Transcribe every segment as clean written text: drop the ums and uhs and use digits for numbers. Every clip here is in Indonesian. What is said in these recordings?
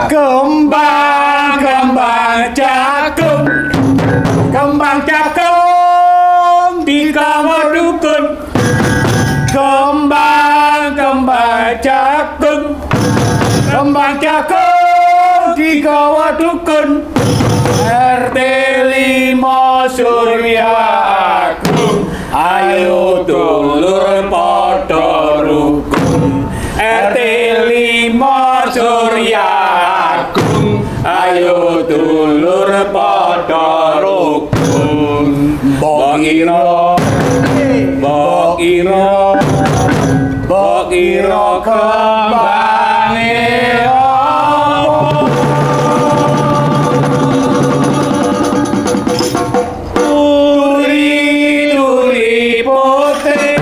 Kembang jagung, kembang jagung di kamar dukun. Kembang jagung, kembang jagung di kamar dukun. RT 5 Surya Agung, ayo dulur padha rukun. RT 5 Surya Agung, ayo dulur padha rukun. Mbok ira kembange duri putih.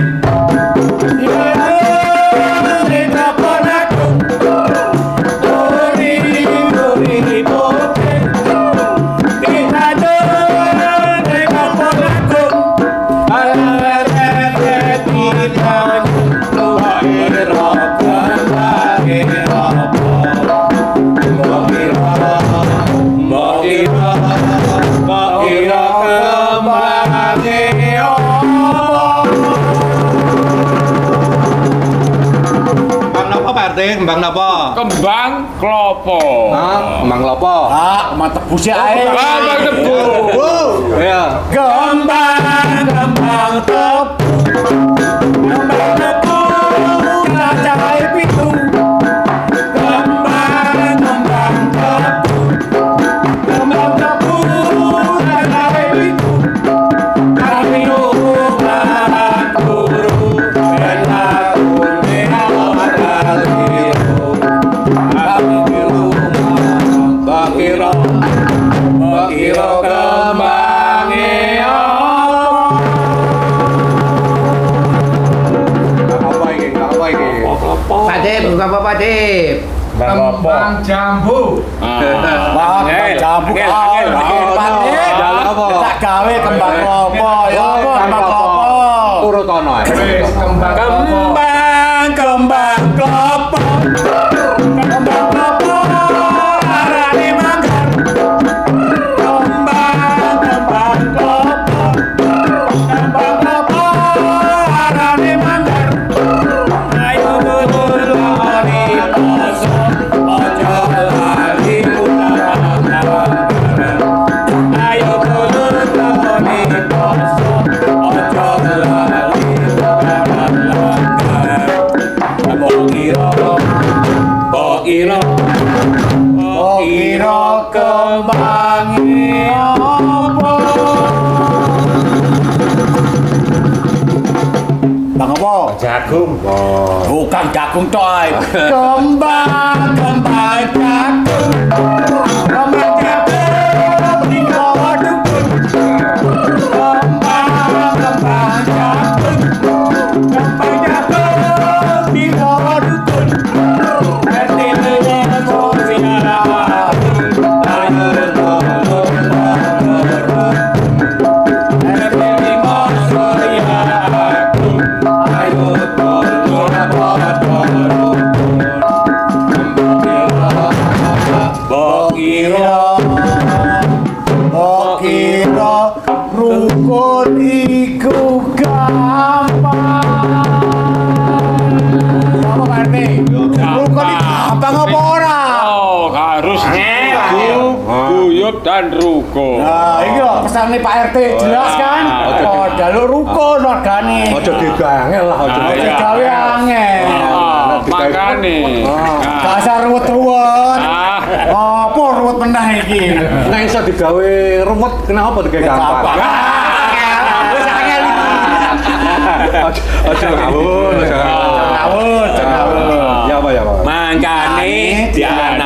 Kembang napa? Kembang klopo. Hah? Kembang klopo? Kembang tebu sih ae. Kembang tebu. Ya. Kembang tebu. Kembang tebu cacahe pitu. Kembang tebu. Kembang tebu cacahe pitu. Kami rumah guru ben aku Bakiro kembange Apa iki? Pak Dip, buka apa Pak Dip? Kembang jambu. Jambu Angel. tak gawe kembang klopo ya apa kembang klopo. Urut ono ae. Kembang klopo. Kembang klopo arane manggar. Kembang klopo. Kembang klopo arane manggar. Ayo lali poso ojo lali ulang. Ayo lali poso ojo lali ulang. Bokiro kembange apa? Bang apa? Jagung. Bukan jagung toy. Kembang jagung. Kembang jagung di bawah dukun. Kembang jagung. Kembang jagung di bawah dukun. Bokiro rukun iku gampang. Apa Pak RT? Rukun iku gampang apa ora? Oh, harus guyub dan rukun. Nah, iki lho pesane Pak RT jelas kan? Oh, jalur rukun wargane. Ojo digangel lah, ojo. Ojo gawe angel. Makane. Dasar ruwet-ruwet. Apa ruwet menah iki? Nek iso digawe rumet, kenapa digawe gampang? Wis angel iki. Ojo ngawur, ojo ngawur. Ngawur. Ya apa ya, Pak? Mangkane diana